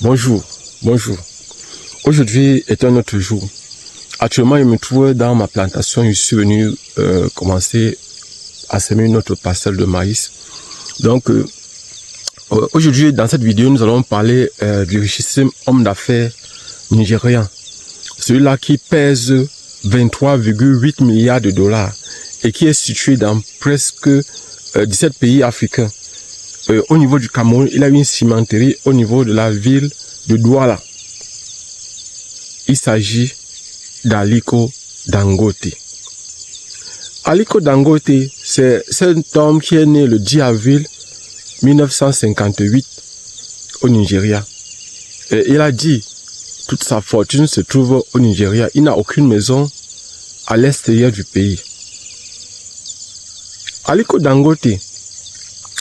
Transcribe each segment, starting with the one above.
Bonjour, bonjour. Aujourd'hui est un autre jour. Actuellement, je me trouve dans ma plantation. Je suis venu commencer à semer une autre parcelle de maïs. Donc, aujourd'hui, dans cette vidéo, nous allons parler du richissime homme d'affaires nigérian. Celui-là qui pèse 23,8 milliards de dollars et qui est situé dans presque 17 pays africains. Au niveau du Cameroun, il a une cimenterie au niveau de la ville de Douala. Il s'agit d'Aliko Dangote. Aliko Dangote, c'est cet homme qui est né le 10 avril 1958 au Nigeria. Et il a dit, toute sa fortune se trouve au Nigeria. Il n'a aucune maison à l'extérieur du pays. Aliko Dangote,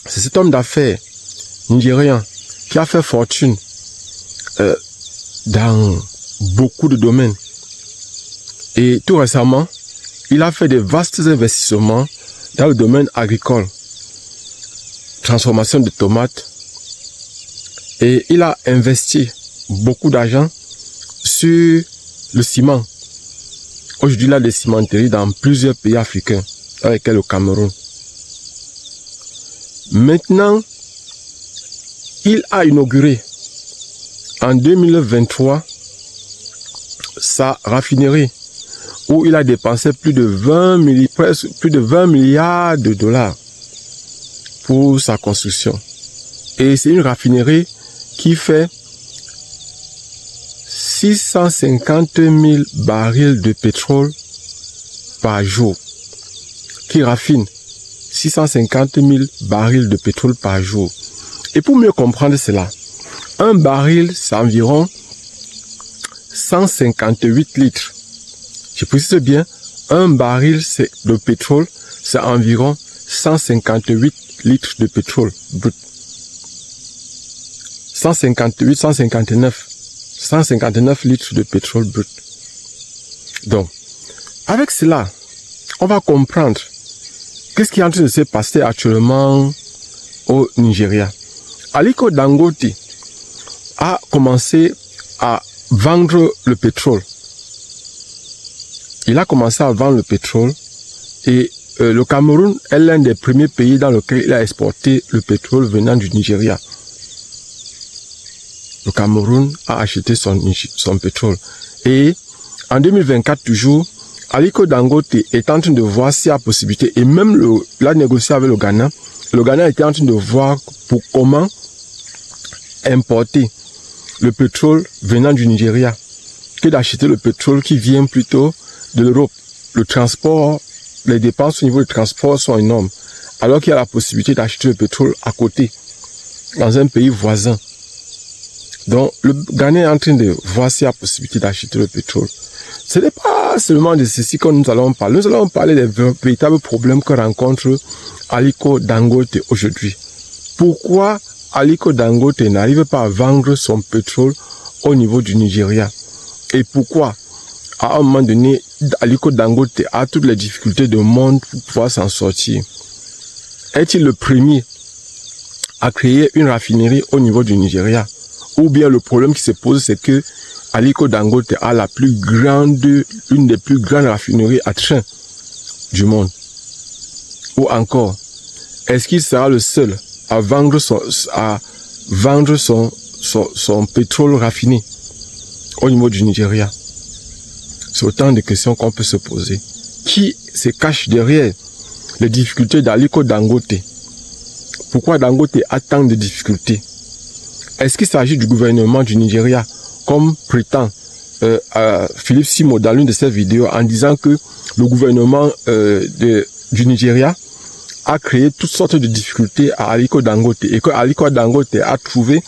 c'est cet homme d'affaires nigérian qui a fait fortune dans beaucoup de domaines. Et tout récemment, il a fait de vastes investissements dans le domaine agricole, transformation de tomates, et il a investi beaucoup d'argent sur le ciment. Aujourd'hui, il a des cimenteries dans plusieurs pays africains, avec le Cameroun. Maintenant, il a inauguré en 2023 sa raffinerie où il a dépensé plus de 20 milliards de dollars pour sa construction. Et c'est une raffinerie qui fait 650 000 barils de pétrole par jour, qui raffine 650 000 barils de pétrole par jour. Et pour mieux comprendre cela, un baril, c'est environ 158 litres. Je précise bien, un baril de pétrole, c'est environ 158 litres de pétrole brut. 159 litres de pétrole brut. Donc, avec cela, on va comprendre qu'est-ce qui est en train de se passer actuellement au Nigeria. Aliko Dangote a commencé à vendre le pétrole. Il a commencé à vendre le pétrole et le Cameroun est l'un des premiers pays dans lequel il a exporté le pétrole venant du Nigeria. Le Cameroun a acheté son pétrole. Et en 2024 toujours, Aliko Dangote est en train de voir s'il y a possibilité, et même l'a négocié avec le Ghana. Le Ghana était en train de voir pour comment importer le pétrole venant du Nigeria que d'acheter le pétrole qui vient plutôt de l'Europe. Le transport, les dépenses au niveau du transport sont énormes, alors qu'il y a la possibilité d'acheter le pétrole à côté, dans un pays voisin. Donc, le Ghana est en train de voir s'il y a possibilité d'acheter le pétrole. Ce n'est pas seulement de ceci que nous allons parler. Nous allons parler des véritables problèmes que rencontre Aliko Dangote aujourd'hui. Pourquoi Aliko Dangote n'arrive pas à vendre son pétrole au niveau du Nigeria? Et pourquoi, à un moment donné, Aliko Dangote a toutes les difficultés du monde pour pouvoir s'en sortir? Est-il le premier à créer une raffinerie au niveau du Nigeria? Ou bien le problème qui se pose, c'est que Aliko Dangote a une des plus grandes raffineries à train du monde. Ou encore, est-ce qu'il sera le seul à vendre son pétrole raffiné au niveau du Nigeria? C'est autant de questions qu'on peut se poser. Qui se cache derrière les difficultés d'Aliko Dangote? Pourquoi Dangote a tant de difficultés? Est-ce qu'il s'agit du gouvernement du Nigeria, comme prétend Philippe Simo dans l'une de ses vidéos, en disant que le gouvernement du Nigeria a créé toutes sortes de difficultés à Aliko Dangote et que Aliko Dangote a trouvé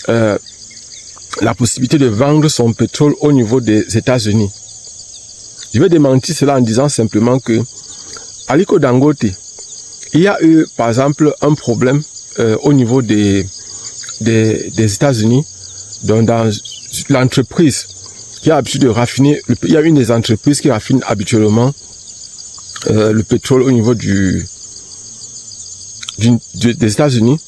la possibilité de vendre son pétrole au niveau des États-Unis? Je vais démentir cela en disant simplement que Aliko Dangote, il y a eu par exemple un problème au niveau des États-Unis, dans l'entreprise qui a l'habitude de raffiner. Il y a une des entreprises qui raffine habituellement le pétrole au niveau des États-Unis.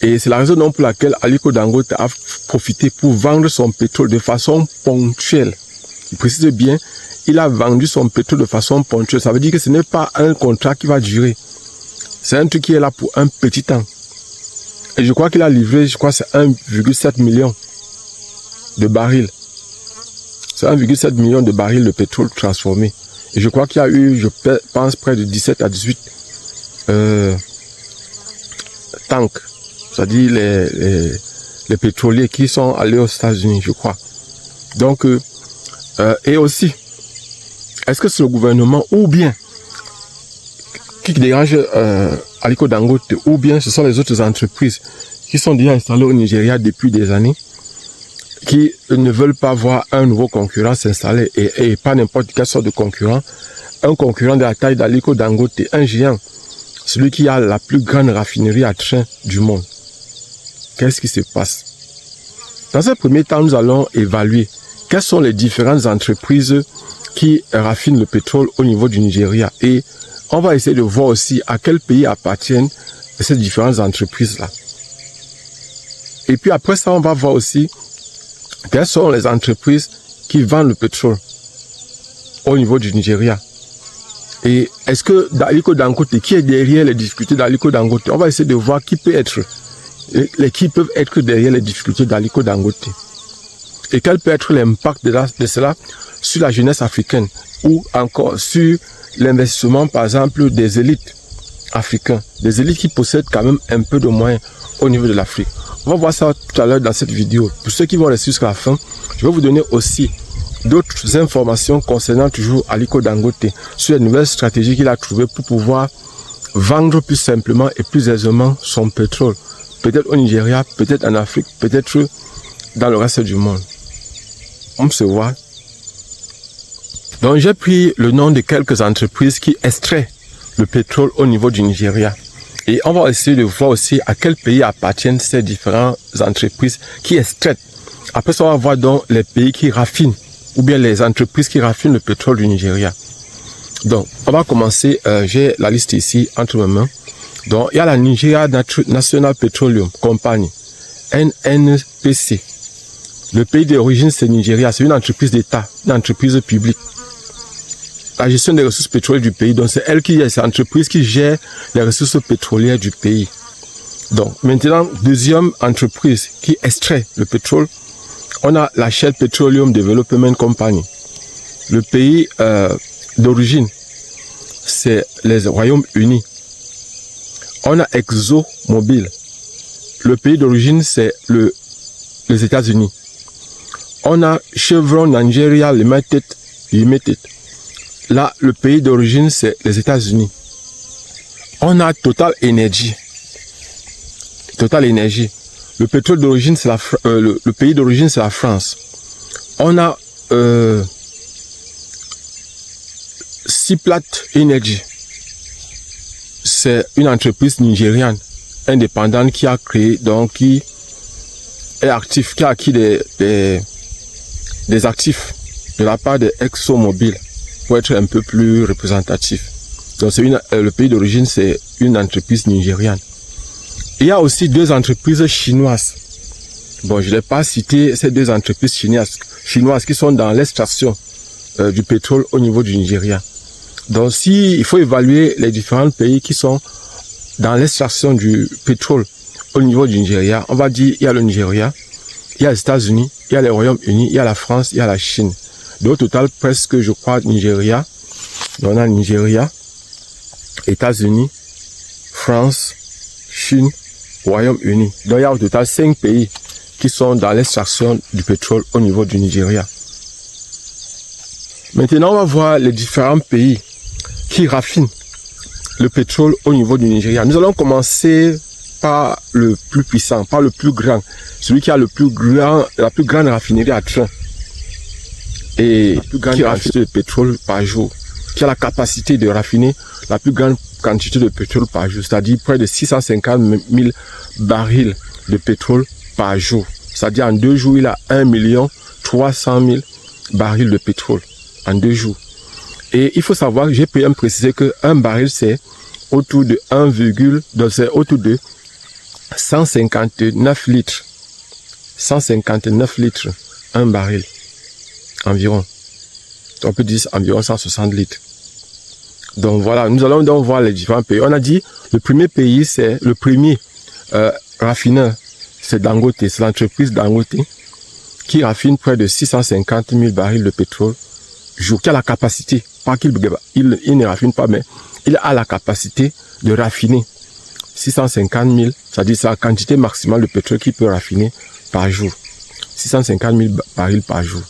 Et c'est la raison donc pour laquelle Aliko Dangote a profité pour vendre son pétrole de façon ponctuelle. Il précise bien, il a vendu son pétrole de façon ponctuelle. Ça veut dire que ce n'est pas un contrat qui va durer. C'est un truc qui est là pour un petit temps. Et je crois qu'il a livré, c'est 1,7 million de barils. C'est 1,7 million de barils de pétrole transformé. Et je crois qu'il y a eu, je pense, près de 17 à 18 tanks. C'est-à-dire les pétroliers qui sont allés aux États-Unis, je crois. Donc, et aussi, est-ce que c'est le gouvernement ou bien qui dérange Aliko Dangote ou bien ce sont les autres entreprises qui sont déjà installées au Nigeria depuis des années, qui ne veulent pas voir un nouveau concurrent s'installer et pas n'importe quelle sorte de concurrent, un concurrent de la taille d'Aliko Dangote, un géant, celui qui a la plus grande raffinerie à train du monde. Qu'est-ce qui se passe? Dans un premier temps, nous allons évaluer quelles sont les différentes entreprises qui raffinent le pétrole au niveau du Nigeria et on va essayer de voir aussi à quel pays appartiennent ces différentes entreprises-là. Et puis après ça, on va voir aussi quelles sont les entreprises qui vendent le pétrole au niveau du Nigeria. Et est-ce que Aliko Dangote, qui est derrière les difficultés d'Aliko Dangote, on va essayer de voir qui peut être, qui peuvent être derrière les difficultés d'Aliko Dangote. Et quel peut être l'impact de cela sur la jeunesse africaine ou encore sur l'investissement, par exemple, des élites africaines, des élites qui possèdent quand même un peu de moyens au niveau de l'Afrique. On va voir ça tout à l'heure dans cette vidéo. Pour ceux qui vont rester jusqu'à la fin, je vais vous donner aussi d'autres informations concernant toujours Aliko Dangote sur les nouvelles stratégies qu'il a trouvées pour pouvoir vendre plus simplement et plus aisément son pétrole. Peut-être au Nigeria, peut-être en Afrique, peut-être dans le reste du monde. On se voit. Donc j'ai pris le nom de quelques entreprises qui extraient le pétrole au niveau du Nigeria. Et on va essayer de voir aussi à quel pays appartiennent ces différentes entreprises qui extraient. Après ça, on va voir donc les pays qui raffinent, ou bien les entreprises qui raffinent le pétrole du Nigeria. Donc, on va commencer, j'ai la liste ici entre mes mains. Donc, il y a la Nigeria National Petroleum Company, NNPC. Le pays d'origine, c'est Nigeria, c'est une entreprise d'État, une entreprise publique. La gestion des ressources pétrolières du pays, donc c'est elle qui est cette entreprise qui gère les ressources pétrolières du pays. Donc, maintenant, deuxième entreprise qui extrait le pétrole, on a la Shell Petroleum Development Company. Le pays d'origine, c'est les Royaumes-Unis. On a ExxonMobil. Le pays d'origine, c'est les États-Unis. On a Chevron Nigeria Limited. Là, le pays d'origine, c'est les États-Unis. On a Total Energy. Total Energy. Le pétrole d'origine, c'est le pays d'origine, c'est la France. On a Seplat Energy. C'est une entreprise nigériane indépendante qui a créé, donc qui est actif, qui a acquis des actifs de la part de ExxonMobil pour être un peu plus représentatif. Donc c'est le pays d'origine, c'est une entreprise nigériane. Il y a aussi deux entreprises chinoises. Bon, je n'ai pas cité ces deux entreprises chinoises qui sont dans l'extraction du pétrole au niveau du Nigeria. Donc, il faut évaluer les différents pays qui sont dans l'extraction du pétrole au niveau du Nigeria, on va dire il y a le Nigeria, il y a les États-Unis, il y a les Royaumes-Unis, il y a la France, il y a la Chine. Donc, au total, presque, je crois, Nigeria. Donc, on a Nigeria, États-Unis, France, Chine, Royaume-Uni. Donc, il y a au total 5 pays qui sont dans l'extraction du pétrole au niveau du Nigeria. Maintenant, on va voir les différents pays qui raffinent le pétrole au niveau du Nigeria. Nous allons commencer par le plus puissant, par le plus grand, celui qui a la plus grande raffinerie à train et qui raffine le pétrole par jour, qui a la capacité de raffiner la plus grande quantité de pétrole par jour, c'est-à-dire près de 650 000 barils de pétrole par jour. C'est-à-dire en 2 jours, il a 1 300 000 barils de pétrole en 2 jours. Et il faut savoir, j'ai précisé qu'un baril, c'est autour de 159 litres. 159 litres, un baril, environ. On peut dire environ 160 litres. Donc voilà, nous allons donc voir les différents pays. On a dit, le premier pays, c'est le premier raffineur, c'est Dangote, c'est l'entreprise Dangote, qui raffine près de 650 000 barils de pétrole jour, qui a la capacité, pas qu'il ne raffine pas, mais il a la capacité de raffiner 650 000, c'est-à-dire c'est la quantité maximale de pétrole qu'il peut raffiner par jour. 650 000 barils par jour.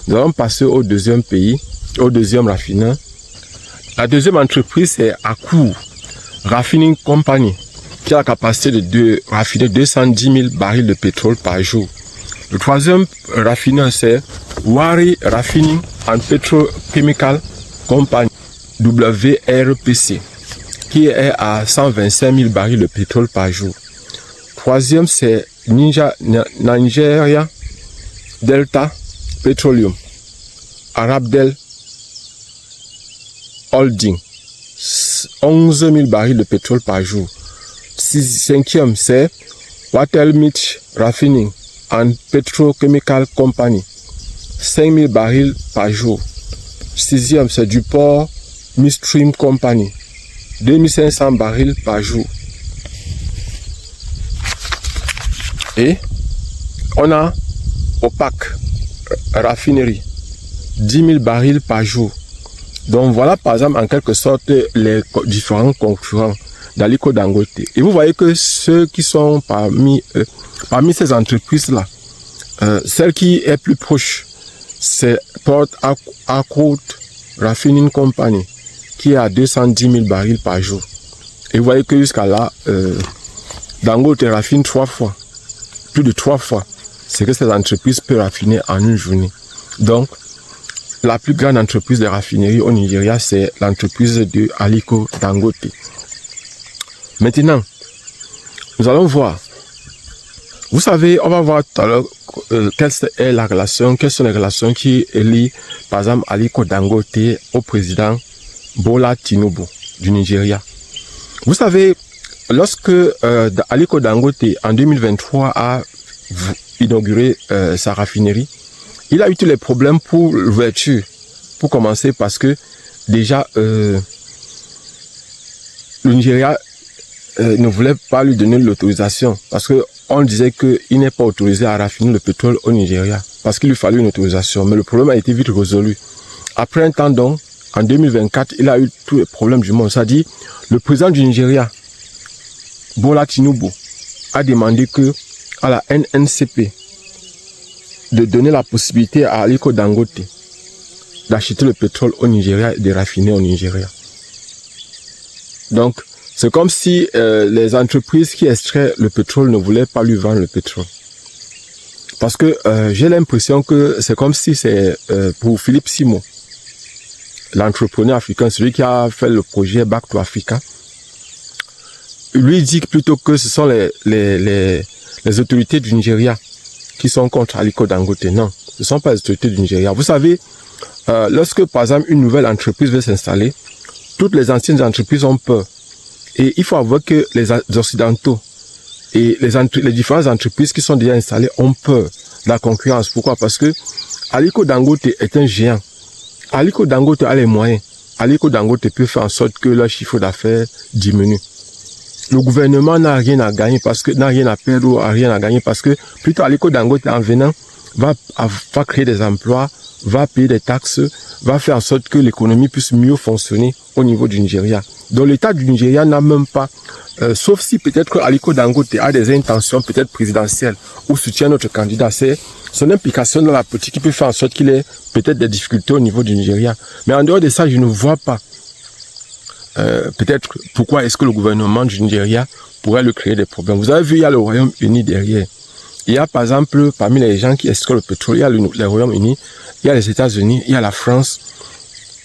Nous allons passer au deuxième pays, au deuxième raffineur. La deuxième entreprise, c'est Accor Raffining Company, qui a la capacité de raffiner 210 000 barils de pétrole par jour. Le troisième raffineur, c'est Wari Refining and Petrochemical Company, WRPC, qui est à 125 000 barils de pétrole par jour. Troisième, c'est Nigeria Delta Petroleum, Arabdel Holding, 11 000 barils de pétrole par jour. Cinquième, c'est Watermich Refining and Petrochemical Company, 5 000 barils par jour. Sixième, c'est DuPont Midstream Company, 2500 barils par jour. Et on a OPAC Raffinerie, 10 000 barils par jour. Donc voilà par exemple en quelque sorte les différents concurrents d'Aliko Dangote. Et vous voyez que ceux qui sont parmi ces entreprises-là, celle qui est plus proche, c'est Port Harcourt Raffining Company, qui est à 210 000 barils par jour. Et vous voyez que jusqu'à là, Dangote raffine 3 fois, plus de 3 fois, ce que ces entreprises peuvent raffiner en une journée. Donc, la plus grande entreprise de raffinerie au Nigeria, c'est l'entreprise de Aliko Dangote. Maintenant, nous allons voir. Vous savez, on va voir tout à l'heure quelle sont les relations qui lient, par exemple, Aliko Dangote au président Bola Tinubu du Nigeria. Vous savez, lorsque Aliko Dangote, en 2023, a inauguré sa raffinerie, il a eu tous les problèmes pour l'ouverture. Pour commencer, parce que déjà, le Nigeria ne voulait pas lui donner l'autorisation. Parce qu'on disait qu'il n'est pas autorisé à raffiner le pétrole au Nigeria. Parce qu'il lui fallait une autorisation. Mais le problème a été vite résolu. Après un temps donc, en 2024, il a eu tous les problèmes du monde. C'est-à-dire, le président du Nigeria, Bola Tinubu, a demandé que à la NNCP de donner la possibilité à Aliko Dangote d'acheter le pétrole au Nigeria et de raffiner au Nigeria. Donc, c'est comme si les entreprises qui extraient le pétrole ne voulaient pas lui vendre le pétrole. Parce que j'ai l'impression que c'est comme si c'est pour Philippe Simo, l'entrepreneur africain, celui qui a fait le projet Back to Africa. Lui dit plutôt que ce sont les autorités du Nigeria qui sont contre Aliko Dangote. Non, ce ne sont pas les autorités du Nigeria. Vous savez, lorsque par exemple une nouvelle entreprise veut s'installer, toutes les anciennes entreprises ont peur. Et il faut avouer que les Occidentaux et les différentes entreprises qui sont déjà installées ont peur de la concurrence. Pourquoi? Parce que Aliko Dangote est un géant. Aliko Dangote a les moyens. Aliko Dangote peut faire en sorte que leur chiffre d'affaires diminue. Le gouvernement n'a rien à gagner parce que n'a rien à perdre ou rien à gagner parce que plutôt Aliko Dangote en venant va créer des emplois, va payer des taxes, va faire en sorte que l'économie puisse mieux fonctionner au niveau du Nigeria. Donc l'État du Nigeria n'a même pas, sauf si peut-être Aliko Dangote a des intentions peut-être présidentielles ou soutient notre candidat, c'est son implication dans la politique qui peut faire en sorte qu'il ait peut-être des difficultés au niveau du Nigeria. Mais en dehors de ça, je ne vois pas peut-être pourquoi est-ce que le gouvernement du Nigeria pourrait lui créer des problèmes. Vous avez vu, il y a le Royaume-Uni derrière. Il y a par exemple, parmi les gens qui exploitent le pétrole, il y a le Royaume-Uni, il y a les États-Unis, il y a la France,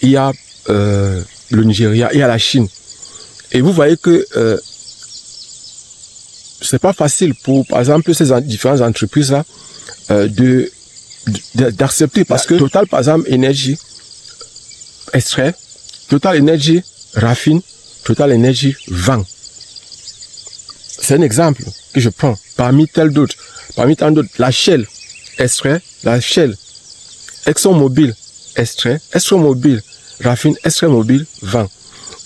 il y a le Nigeria, il y a la Chine. Et vous voyez que c'est pas facile pour, par exemple, ces différentes entreprises-là d'accepter parce que Total, par exemple, Énergie extrait, Total Énergie raffine, Total Énergie vend. C'est un exemple que je prends parmi tant d'autres. La Shell extrait, la Shell, ExxonMobil extrait, ExxonMobil raffine, ExxonMobil vend.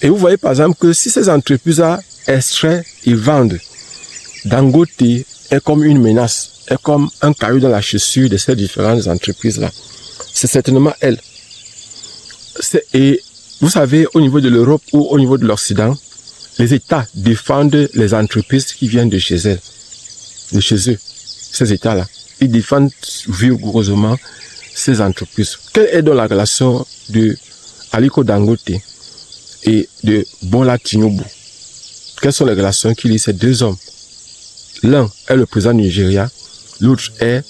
Et vous voyez par exemple que si ces entreprises-là extraient et vendent, Dangote est comme une menace, est comme un caillou dans la chaussure de ces différentes entreprises-là. C'est certainement elle. Et vous savez, au niveau de l'Europe ou au niveau de l'Occident, les États défendent les entreprises qui viennent de chez elles, de chez eux, ces États-là. Ils défendent vigoureusement ces entreprises. Quelle est donc la relation de Aliko Dangote et de Bola Tinubu? Quelles sont les relations qu'il y a ces deux hommes? L'un est le président du Nigeria, l'autre est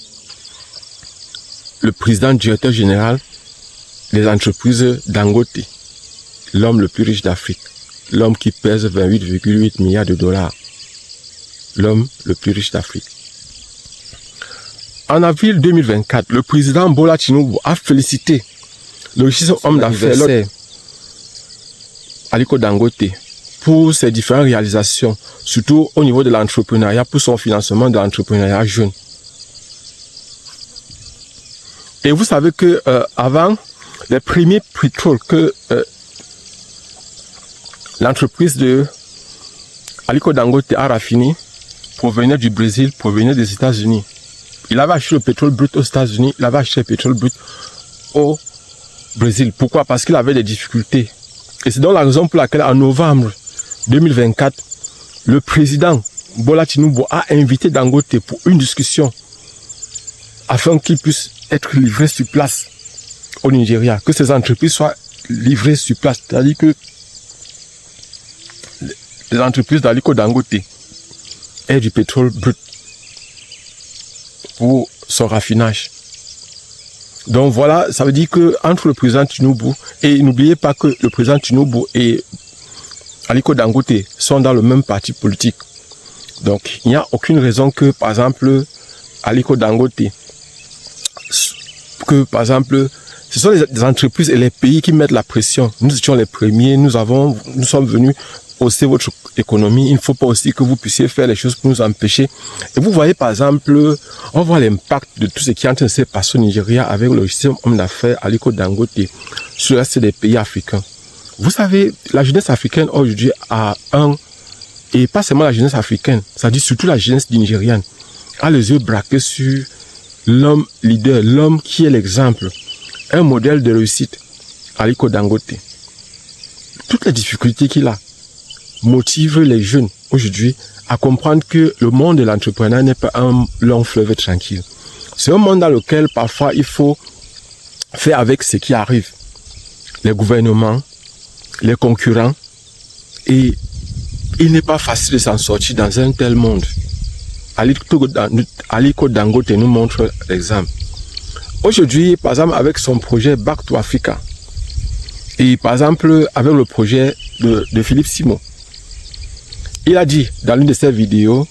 le président directeur général des entreprises Dangote, l'homme le plus riche d'Afrique, l'homme qui pèse 28,8 milliards de dollars, l'homme le plus riche d'Afrique. En avril 2024, le président Bola Tinubu a félicité le richissime homme d'affaires Aliko Dangote pour ses différentes réalisations, surtout au niveau de l'entrepreneuriat, pour son financement de l'entrepreneuriat jeune. Et vous savez que avant, les premiers pétroles que l'entreprise de Aliko Dangote a raffiné provenaient du Brésil, provenaient des États-Unis. Il avait acheté le pétrole brut aux États-Unis, il avait acheté le pétrole brut au Brésil. Pourquoi? Parce qu'il avait des difficultés. Et c'est donc la raison pour laquelle en novembre 2024, le président Bola Tinubu a invité Dangote pour une discussion afin qu'il puisse être livré sur place au Nigeria, que ces entreprises soient livrées sur place. C'est-à-dire que les entreprises d'Aliko Dangote aient du pétrole brut pour son raffinage. Donc voilà, ça veut dire que entre le président Tinubu, et n'oubliez pas que le président Tinubu et Aliko Dangote sont dans le même parti politique. Donc il n'y a aucune raison que, par exemple, Aliko Dangote, que par exemple, ce sont les entreprises et les pays qui mettent la pression. Nous étions les premiers, nous sommes venus hausser votre économie. Il ne faut pas aussi que vous puissiez faire les choses pour nous empêcher. Et vous voyez par exemple, on voit l'impact de tout ce qui est en train de se passer au Nigeria avec le système homme d'affaires Aliko Dangote sur le reste des pays africains. Vous savez, la jeunesse africaine aujourd'hui a et pas seulement la jeunesse africaine, ça dit surtout la jeunesse nigériane, a les yeux braqués sur l'homme leader, l'homme qui est l'exemple, un modèle de réussite, Aliko Dangote. Toutes les difficultés qu'il a motivent les jeunes aujourd'hui à comprendre que le monde de l'entrepreneuriat n'est pas un long fleuve tranquille. C'est un monde dans lequel parfois il faut faire avec ce qui arrive. Les gouvernements, les concurrents, et il n'est pas facile de s'en sortir dans un tel monde. Aliko Dangote nous montre l'exemple. Aujourd'hui, par exemple, avec son projet Back to Africa, et par exemple, avec le projet de Philippe Simon, il a dit dans l'une de ses vidéos,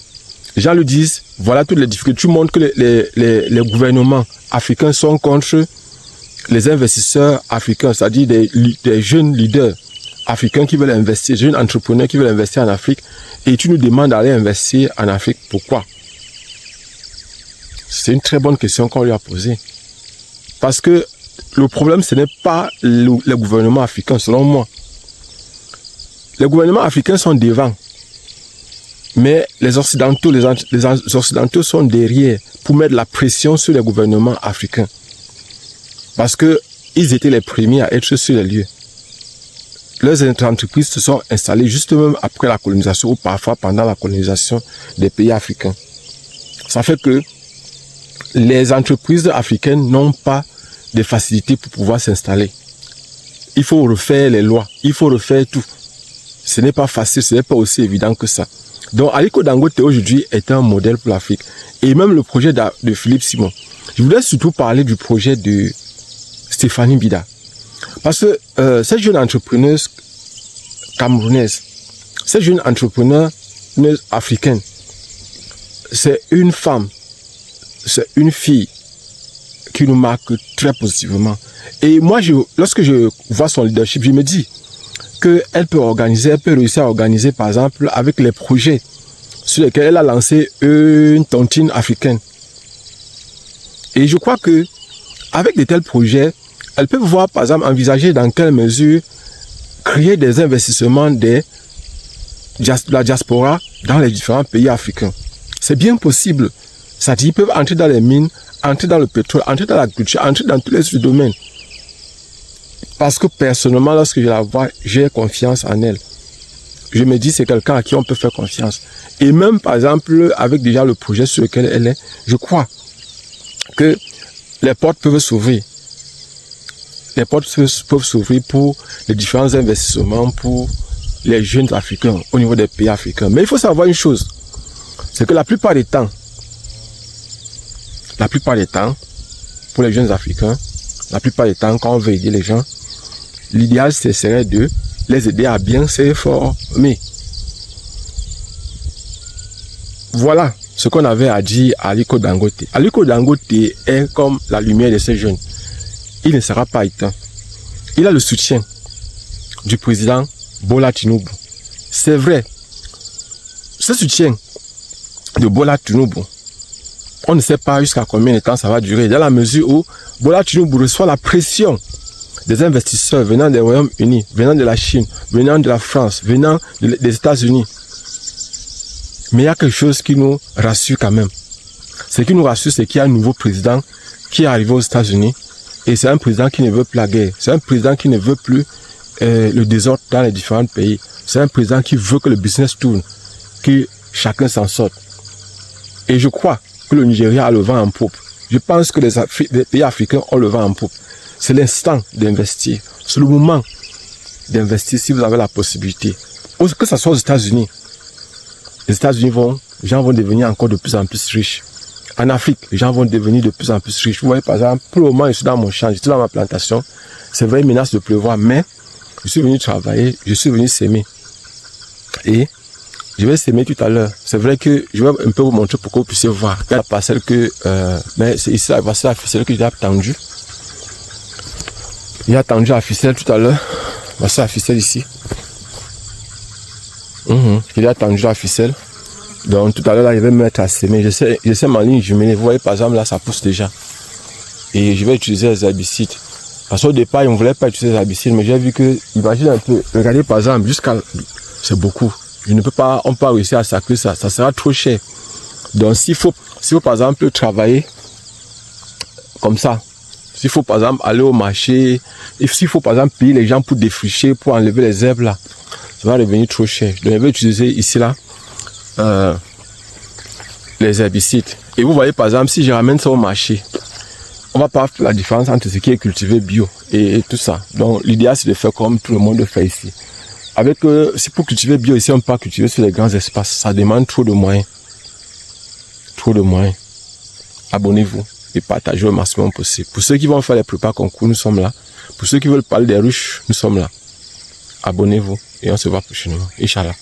les gens lui disent, voilà toutes les difficultés. Tu montres que les gouvernements africains sont contre les investisseurs africains, c'est-à-dire des jeunes leaders africains qui veulent investir, jeunes entrepreneurs qui veulent investir en Afrique, et tu nous demandes d'aller investir en Afrique. Pourquoi? C'est une très bonne question qu'on lui a posée. Parce que le problème, ce n'est pas les gouvernements africains, selon moi. Les gouvernements africains sont devant. Mais les Occidentaux, les Occidentaux sont derrière pour mettre la pression sur les gouvernements africains. Parce qu'ils étaient les premiers à être sur les lieux. Leurs entreprises se sont installées justement après la colonisation ou parfois pendant la colonisation des pays africains. Ça fait que les entreprises africaines n'ont pas de facilité pour pouvoir s'installer. Il faut refaire les lois, il faut refaire tout. Ce n'est pas facile, ce n'est pas aussi évident que ça. Donc Aliko Dangote aujourd'hui est un modèle pour l'Afrique. Et même le projet de Philippe Simon. Je voudrais surtout parler du projet de Stéphanie Bida. Parce que cette jeune entrepreneuse camerounaise, cette jeune entrepreneuse africaine, c'est une femme, c'est une fille qui nous marque très positivement. Et moi, lorsque je vois son leadership, je me dis qu'elle peut réussir à organiser, par exemple, avec les projets sur lesquels elle a lancé une tontine africaine. Et je crois que avec de tels projets, elle peut voir, par exemple, envisager dans quelle mesure créer des investissements de la diaspora dans les différents pays africains. C'est bien possible. Ça dit, ils peuvent entrer dans les mines, entrer dans le pétrole, entrer dans la culture, entrer dans tous les domaines. Parce que personnellement, lorsque je la vois, j'ai confiance en elle. Je me dis, c'est quelqu'un à qui on peut faire confiance. Et même, par exemple, avec déjà le projet sur lequel elle est, je crois que les portes peuvent s'ouvrir. Les portes peuvent s'ouvrir pour les différents investissements pour les jeunes africains au niveau des pays africains. Mais il faut savoir une chose, c'est que la plupart des temps, pour les jeunes africains, la plupart des temps, quand on veut aider les gens, l'idéal, ce serait de les aider à bien se former. Voilà ce qu'on avait à dire à Aliko Dangote. Aliko Dangote est comme la lumière de ces jeunes. Il ne sera pas éteint. Il a le soutien du président Bola Tinubu. C'est vrai. Ce soutien de Bola Tinubu, on ne sait pas jusqu'à combien de temps ça va durer. Dans la mesure où Bola Tinubu reçoit la pression des investisseurs venant des Royaumes-Unis, venant de la Chine, venant de la France, venant des États-Unis. Mais il y a quelque chose qui nous rassure quand même. Ce qui nous rassure, c'est qu'il y a un nouveau président qui est arrivé aux États-Unis. Et c'est un président qui ne veut plus la guerre. C'est un président qui ne veut plus le désordre dans les différents pays. C'est un président qui veut que le business tourne, que chacun s'en sorte. Et je crois que le Nigeria a le vent en poupe. Je pense que les pays africains ont le vent en poupe. C'est l'instant d'investir. C'est le moment d'investir si vous avez la possibilité. Que ce soit aux États-Unis. Les États-Unis les gens vont devenir encore de plus en plus riches. En Afrique, les gens vont devenir de plus en plus riches. Vous voyez, par exemple, pour le moment, je suis dans mon champ, je suis dans ma plantation. C'est vrai, il menace de pleuvoir, mais je suis venu travailler, je suis venu s'aimer. Et je vais s'aimer tout à l'heure. C'est vrai que je vais un peu vous montrer pour que vous puissiez voir. Il y a la parcelle que, mais c'est ici, voici la ficelle que j'ai attendue. J'ai attendu la ficelle tout à l'heure. Voici la ficelle ici. J'ai attendu la ficelle. Donc tout à l'heure, là, je vais me mettre à s'aimer. Je sais ma ligne jumelée. Vous voyez, par exemple, là, ça pousse déjà. Et je vais utiliser les herbicides. Parce qu'au départ, ils ne voulaient pas utiliser les herbicides, mais j'ai vu que, imagine un peu, regardez par exemple, c'est beaucoup. Je ne peux pas, on peut pas réussir à sacrer ça. Ça sera trop cher. Donc s'il faut par exemple travailler comme ça, s'il faut par exemple aller au marché, s'il faut par exemple payer les gens pour défricher, pour enlever les herbes là, ça va devenir trop cher. Donc je vais utiliser ici là les herbicides. Et vous voyez par exemple, si je ramène ça au marché, on va pas faire la différence entre ce qui est cultivé bio et tout ça. Donc l'idéal c'est de faire comme tout le monde le fait ici. Avec si pour cultiver bio ici, on ne peut pas cultiver sur les grands espaces. Ça demande trop de moyens. Trop de moyens. Abonnez-vous et partagez au maximum possible. Pour ceux qui vont faire les prépas concours, nous sommes là. Pour ceux qui veulent parler des ruches, nous sommes là. Abonnez-vous et on se voit prochainement. Inch'Allah.